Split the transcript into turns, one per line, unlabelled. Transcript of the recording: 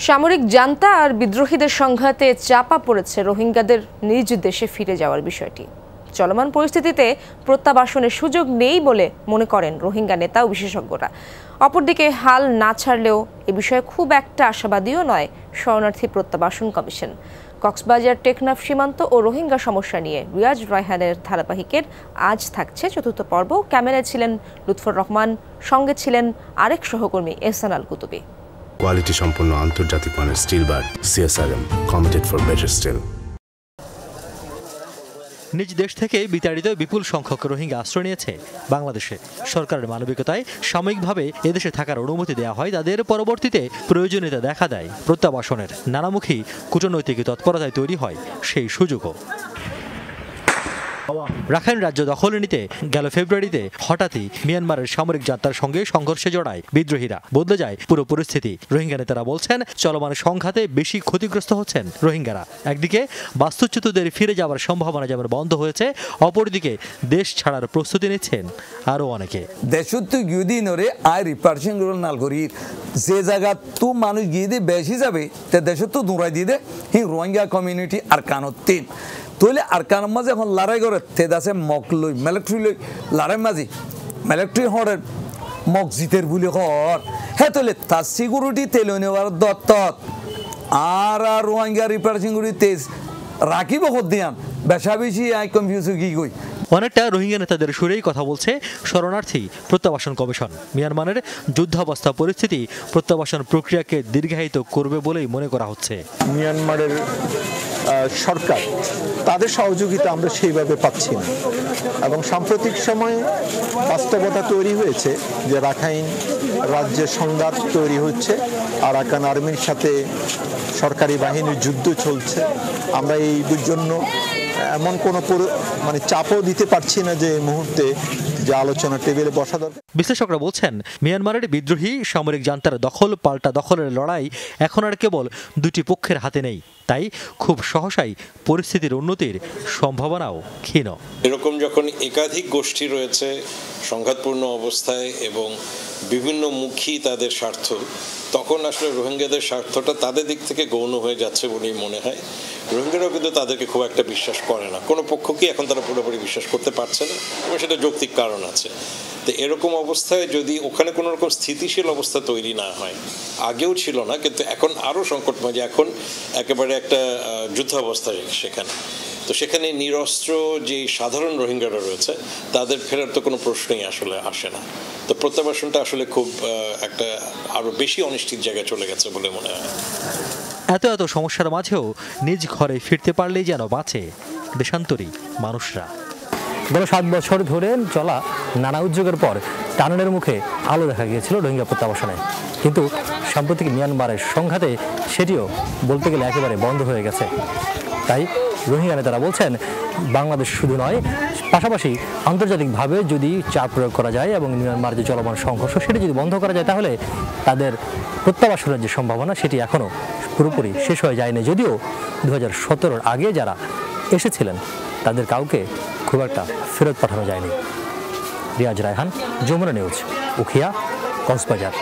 সামরিক জান্তা আর বিদ্রোহীদের সংঘাতে চাপা পড়েছে রোহিঙ্গাদের নিজ দেশে ফিরে যাওয়ার বিষয়টি। চলমান পরিস্থিতিতে প্রত্যাবাসনের সুযোগ নেই বলে মনে করেন রোহিঙ্গা নেতা ও বিশেষজ্ঞরা। অপরদিকে হাল না ছাড়লেও এ বিষয়ে খুব একটা আশাবাদীও নয় শরণার্থী প্রত্যাবাসন কমিশন। কক্সবাজার টেকনাফ সীমান্ত ও রোহিঙ্গা সমস্যা নিয়ে রিয়াজ রায়হানের ধারাবাহিকের আজ থাকছে চতুর্থ পর্ব। ক্যামেরায় ছিলেন লুৎফর রহমান, সঙ্গে ছিলেন আরেক সহকর্মী এহসান আল কুতুবী।
কোয়ালিটি সম্পন্ন আন্তর্জাতিক মানের still bar CSRM, committed for better still.
নিজ দেশ থেকে বিতাড়িত বিপুল সংখ্যক রোহিঙ্গা আশ্রয় নিয়েছে বাংলাদেশে। সরকারের মানবিকতায় সাময়িকভাবে এদেশে থাকার অনুমতি দেওয়া হয়, তাদের পরবর্তীতে প্রয়োজনীয়তা দেখা দেয় প্রত্যাবাসনের। নানামুখী কূটনৈতিক তৎপরতায় তৈরি হয় সেই সুযোগও। রাখাইন রাজ্য দখলে নিতে গেল ফেব্রুয়ারিতে হঠাৎই মিয়ানমারের সামরিক জান্তার সঙ্গে সংঘর্ষে জড়ায় বিদ্রোহীরা। বদলে যায় পুরো পরিস্থিতি। রোহিঙ্গা নেতারা বলছেন, চলমান সংঘাতে বেশি ক্ষতিগ্রস্ত হচ্ছেন রোহিঙ্গারা। একদিকে বাস্তুচ্যুতদের ফিরে যাওয়ার সম্ভাবনা যেমন বন্ধ হয়েছে, অপরদিকে দেশ ছাড়ার প্রস্তুতি নিচ্ছেন আরো অনেকে।
দেশত গিয়ে নরে আয় রিপার্সিং নাল করি যে জায়গা তো মানুষ গিয়ে দিয়ে বেশি যাবে তে দেশত তো দূরাই দিয়ে দে হি রোহিঙ্গা কমিউনিটি আর কানতিন তৈলে আর কানের মাঝে এখন লড়াই করে তেদ আছে মক লই মিলিটারি লই লড়াই মাঝে মিলিটারি হরের মক জিতের বুলি হর হে তৈলে তার সিকিউরিটি তেল নেওয়ার দত্ত আর রোহিঙ্গা রিপার্সিং করি তেজ রাখিব হদ্দিয়ান বেশা বেশি আই কনফিউজ কি কই।
অনেকটা রোহিঙ্গা নেতাদের সুরেই কথা বলছে শরণার্থী প্রত্যাবাসন কমিশন। মিয়ানমারের যুদ্ধাবস্থা পরিস্থিতি প্রত্যাবাসন প্রক্রিয়াকে দীর্ঘায়িত করবে বলেই মনে করা হচ্ছে।
মিয়ানমারের সরকার তাদের সহযোগিতা আমরা সেইভাবে পাচ্ছি না, এবং সাম্প্রতিক সময়ে বাস্তবতা তৈরি হয়েছে যে রাখাইন রাজ্যের সংঘাত তৈরি হচ্ছে, আরাকান আর্মির সাথে সরকারি বাহিনীর যুদ্ধ চলছে। আমরা এই জন্য এমন কোনো মানে চাপও দিতে পারছি না যে এই মুহূর্তে যে আলোচনা টেবিলে বসা দরকার।
বিশ্লেষকরা বলছেন, মিয়ানমারের বিদ্রোহী সামরিক জান্তার দখল পাল্টা দখলের লড়াই এখন আর কেবল দুটি পক্ষের হাতে নেই। তাই খুব সহসাই পরিস্থিতির উন্নতির সম্ভাবনাও ক্ষীণ।
এরকম যখন একাধিক গোষ্ঠী রয়েছে সংঘাতপূর্ণ অবস্থায় এবং বিভিন্ন মুখী তাদের স্বার্থ, তখন আসলে রোহিঙ্গাদের স্বার্থটা তাদের দিক থেকে গৌণ হয়ে যাচ্ছে বলেই মনে হয়। রোহিঙ্গারাও কিন্তু তাদেরকে খুব একটা বিশ্বাস করে না, কোনো পক্ষকে এখন তারা পুরোপুরি বিশ্বাস করতে পারছে না, এবং সেটা যৌক্তিক কারণ আছে। তো এরকম অবস্থায় যদি ওখানে কোনো রকম স্থিতিশীল অবস্থা তৈরি না হয়, আগেও ছিল না কিন্তু এখন আরও সংকটময়, যে এখন একেবারে একটা যুদ্ধাবস্থা সেখানে, তো সেখানে নিরস্ত্র যে সাধারণ রোহিঙ্গারা রয়েছে তাদের ফেরার তো কোনো প্রশ্নই আসলে আসে না। তো প্রত্যাবাসনটা আসলে খুব একটা আরো বেশি অনিশ্চিত জায়গায় চলে গেছে বলে মনে হয়।
এত সমস্যার মাঝেও নিজ ঘরে ফিরতে পারলেই যেন বাঁচে দেশান্তরী মানুষরা।
গত 7 বছর ধরে চলা নানা উদ্যোগের পর টানেলের মুখে আলো দেখা গিয়েছিল রোহিঙ্গা প্রত্যাবাসনে, কিন্তু সাম্প্রতিক মিয়ানমারের সংঘাতে সেটিও বলতে গেলে একেবারে বন্ধ হয়ে গেছে। তাই রোহিঙ্গা নেতারা বলছেন, বাংলাদেশ শুধু নয়, পাশাপাশি আন্তর্জাতিকভাবে যদি চাপ প্রয়োগ করা যায় এবং মিয়ানমার যে চলমান সংঘর্ষ সেটি যদি বন্ধ করা যায়, তাহলে তাদের প্রত্যাবাসনের যে সম্ভাবনা সেটি এখনও পুরোপুরি শেষ হয়ে যায়নি। যদিও 2017-র আগে যারা এসেছিলেন তাদের কাউকে খুব একটা ফেরত পাঠানো যায়নি। রিয়াজ রায়হান, যমুনা নিউজ, উখিয়া, কক্সবাজার।